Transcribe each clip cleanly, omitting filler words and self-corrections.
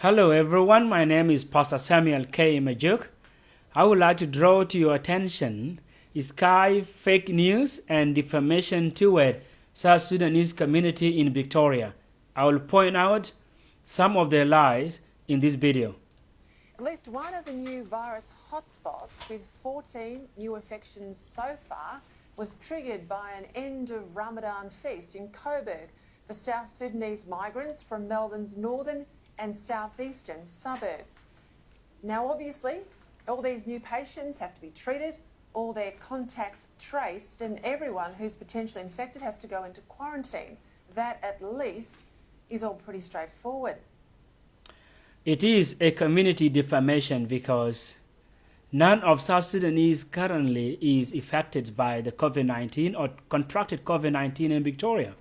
Hello everyone, my name is Pastor Samuel K. Majuk. I would like to draw to your attention Sky fake news and defamation toward South Sudanese community in Victoria. I will point out some of their lies in this video. At least one of the new virus hotspots, with 14 new infections so far, was triggered by an end of Ramadan feast in Coburg for South Sudanese migrants from Melbourne's northern and southeastern suburbs. Now obviously, all these new patients have to be treated, all their contacts traced, and everyone who's potentially infected has to go into quarantine. That at least is all pretty straightforward. It is a community defamation because none of South Sudanese currently is affected by the COVID-19 or contracted COVID-19 in Victoria.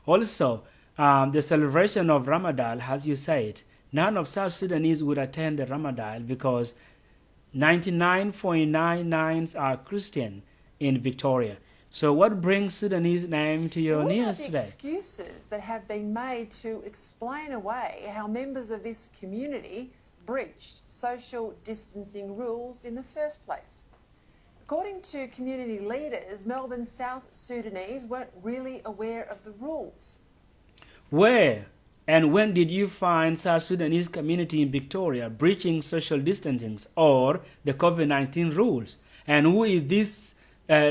Also, the celebration of Ramadan, as you said, none of South Sudanese would attend the Ramadan because 99.99% are Christian in Victoria. So what brings Sudanese name to your news today? What are the excuses that have been made to explain away how members of this community breached social distancing rules in the first place? According to community leaders, Melbourne's South Sudanese weren't really aware of the rules. Where and when did you find South Sudanese community in Victoria breaching social distancing or the COVID-19 rules? And who is this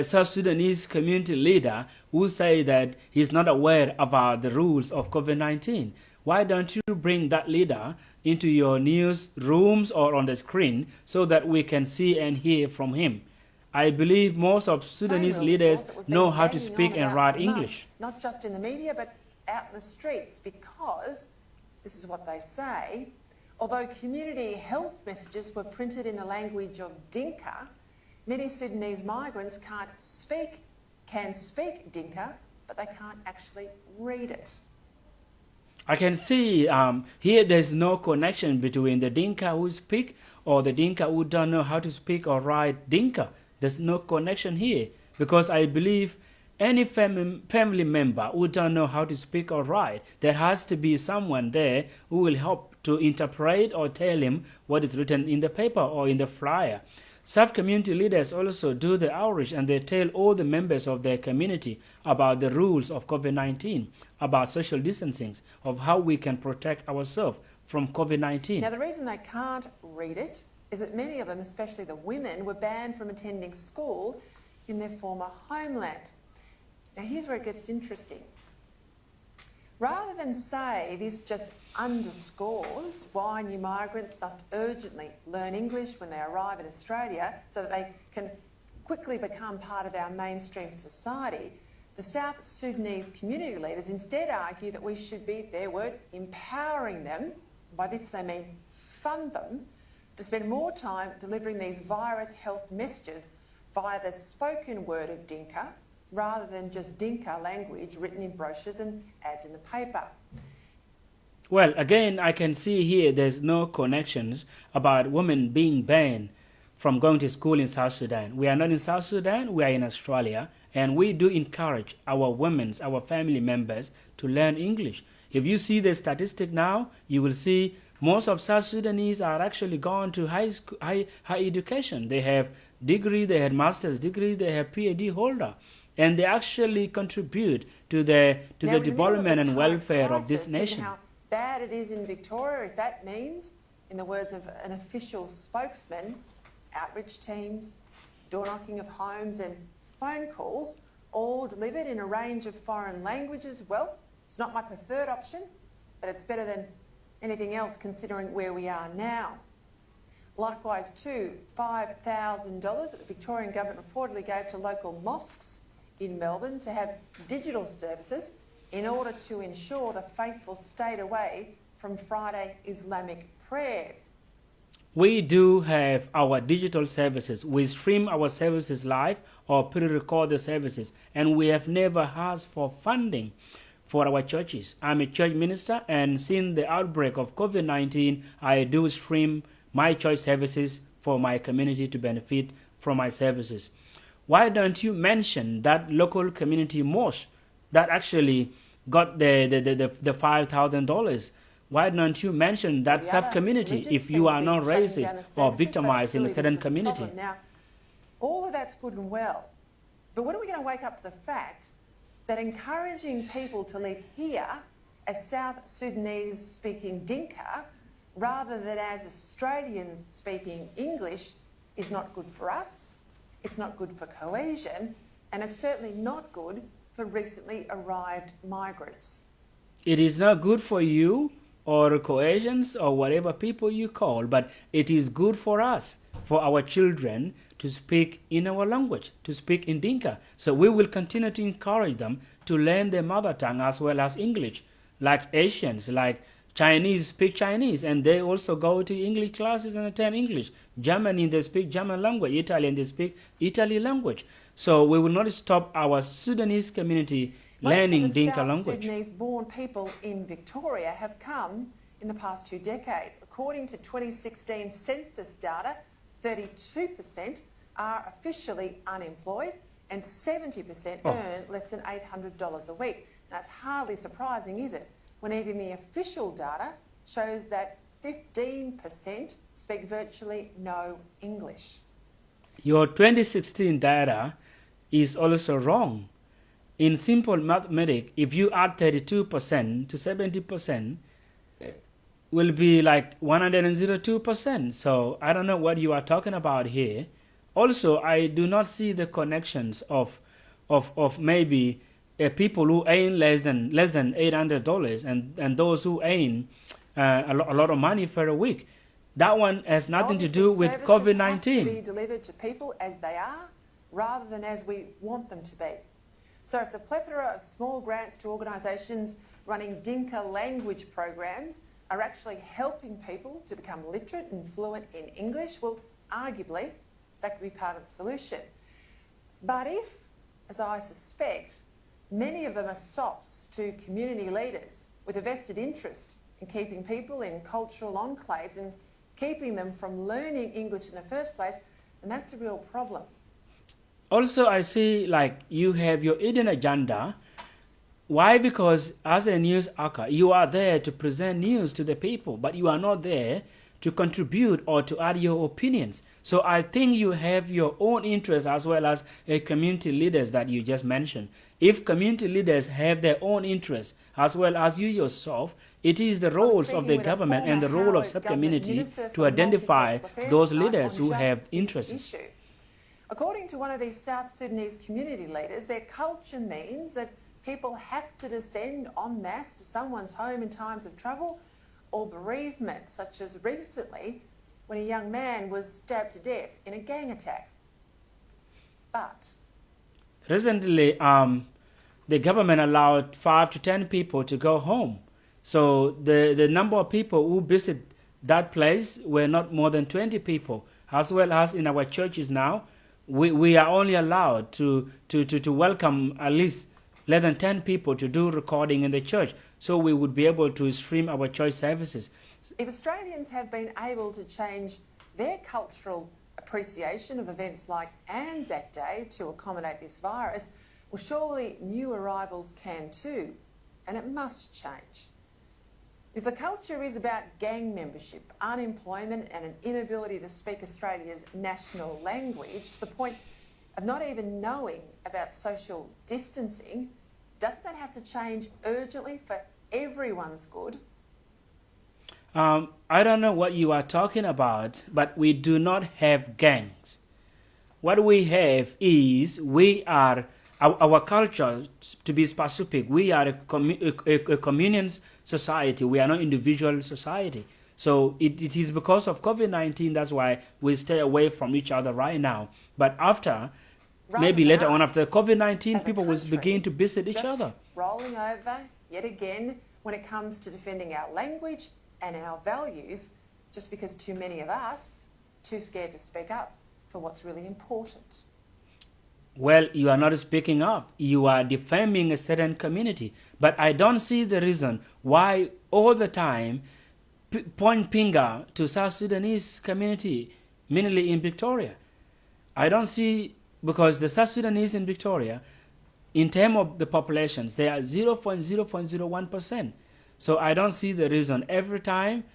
South Sudanese community leader who say that he's not aware about the rules of COVID-19? Why don't you bring that leader into your news rooms or on the screen so that we can see and hear from him? I believe most of Sudanese leaders know how to speak and write English. Not just in the media, but out in the streets, because this is what they say: although community health messages were printed in the language of Dinka, many Sudanese migrants can speak Dinka, but they can't actually read it. I can see here there's no connection between the Dinka who speak or the Dinka who don't know how to speak or write Dinka. There's no connection here because I believe any family member who don't know how to speak or write, there has to be someone there who will help to interpret or tell him what is written in the paper or in the flyer. Sub-community leaders also do the outreach and they tell all the members of their community about the rules of COVID-19, about social distancing, of how we can protect ourselves from COVID-19. Now the reason they can't read it is that many of them, especially the women, were banned from attending school in their former homeland. Now here's where it gets interesting. Rather than say this just underscores why new migrants must urgently learn English when they arrive in Australia so that they can quickly become part of our mainstream society, the South Sudanese community leaders instead argue that we should be, their word, empowering them, by this they mean fund them, to spend more time delivering these virus health messages via the spoken word of Dinka, rather than just Dinka language written in brochures and ads in the paper. Well, again, I can see here there's no connections about women being banned from going to school in South Sudan. We are not in South Sudan, we are in Australia, and we do encourage our women, our family members to learn English. If you see the statistic now, you will see most of South Sudanese are actually gone to high education. They have degree, they have master's degree, they have PhD holder. And they actually contribute to the development and welfare of this nation. How bad it is in Victoria, if that means, in the words of an official spokesman, outreach teams, door knocking of homes and phone calls, all delivered in a range of foreign languages, well, it's not my preferred option, but it's better than anything else considering where we are now. Likewise too, $5,000 that the Victorian government reportedly gave to local mosques in Melbourne to have digital services in order to ensure the faithful stayed away from Friday Islamic prayers. We do have our digital services. We stream our services live or pre-record the services, and we have never asked for funding for our churches. I'm a church minister, and since the outbreak of COVID-19, I do stream my church services for my community to benefit from my services. Why don't you mention that local community mosque that actually got the $5,000 why don't you mention that The other sub-community religions if seem you to are be not shutting racist down the or services, but victimized in a clearly certain this was the community? problem. Now, all of that's good and well, but when are we going to wake up to the fact that encouraging people to live here as South Sudanese speaking Dinka rather than as Australians speaking English is not good for us, it's not good for cohesion, and it's certainly not good for recently arrived migrants. It is not good for you or cohesions or whatever people you call, but it is good for us, for our children to speak in our language, to speak in Dinka. So we will continue to encourage them to learn their mother tongue as well as English. Like Asians, like Chinese speak Chinese, and they also go to English classes and attend English. Germany, they speak German language. Italian, they speak Italy language. So we will not stop our Sudanese community learning Most of the Dinka South language. Sudanese-born people in Victoria have come in the past 2 decades. According to 2016 census data, 32% are officially unemployed and 70% earn less than $800 a week. Now, it's hardly surprising, is it, when even the official data shows that 15% speak virtually no English. Your 2016 data is also wrong. In simple mathematics, if you add 32% to 70%, will be like 102%. So I don't know what you are talking about here. Also, I do not see the connections of maybe people who earn less than $800 and those who earn a lot of money for a week. That one has nothing to do with Services have to be COVID-19. delivered to people as they are, rather than as we want them to be. So if the plethora of small grants to organisations running Dinka language programs are actually helping people to become literate and fluent in English, well, arguably, that could be part of the solution. But if, as I suspect, many of them are sops to community leaders with a vested interest in keeping people in cultural enclaves and keeping them from learning English in the first place, then that's a real problem. Also, I see like you have your hidden agenda. Why? Because as a news anchor, you are there to present news to the people, but you are not there to contribute or to add your opinions. So I think you have your own interests as well as a community leaders that you just mentioned. If community leaders have their own interests as well as you yourself, it is the roles of the government and the role of sub-community to identify those leaders who have interests. According to one of these South Sudanese community leaders, their culture means that people have to descend en masse to someone's home in times of trouble or bereavement, such as recently when a young man was stabbed to death in a gang attack. But recently, the government allowed 5 to 10 people to go home. So the number of people who visit that place were not more than 20 people. As well as in our churches now, we are only allowed to welcome at least less than 10 people to do recording in the church, so we would be able to stream our church services. If Australians have been able to change their cultural appreciation of events like Anzac Day to accommodate this virus, well, surely new arrivals can too, and it must change. If the culture is about gang membership, unemployment and an inability to speak Australia's national language, to the point of not even knowing about social distancing, doesn't that have to change urgently for everyone's good? I don't know what you are talking about, but we do not have gangs. What we have is our culture, to be specific, we are a communion society. We are not individual society. So it is because of COVID-19, that's why we stay away from each other right now. But after, maybe later on after COVID-19, people will begin to visit each other. Rolling over yet again when it comes to defending our language and our values, just because too many of us too scared to speak up for what's really important. Well, you are not speaking up. You are defaming a certain community. But I don't see the reason why all the time point finger to South Sudanese community, mainly in Victoria. I don't see, because the South Sudanese in Victoria, in terms of the populations, they are 0.01%. So I don't see the reason. Every time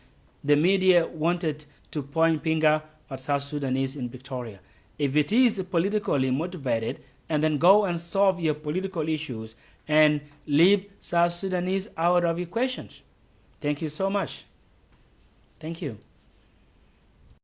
the media wanted to point finger at South Sudanese in Victoria. If it is politically motivated, and then go and solve your political issues and leave South Sudanese out of your questions. Thank you so much. Thank you.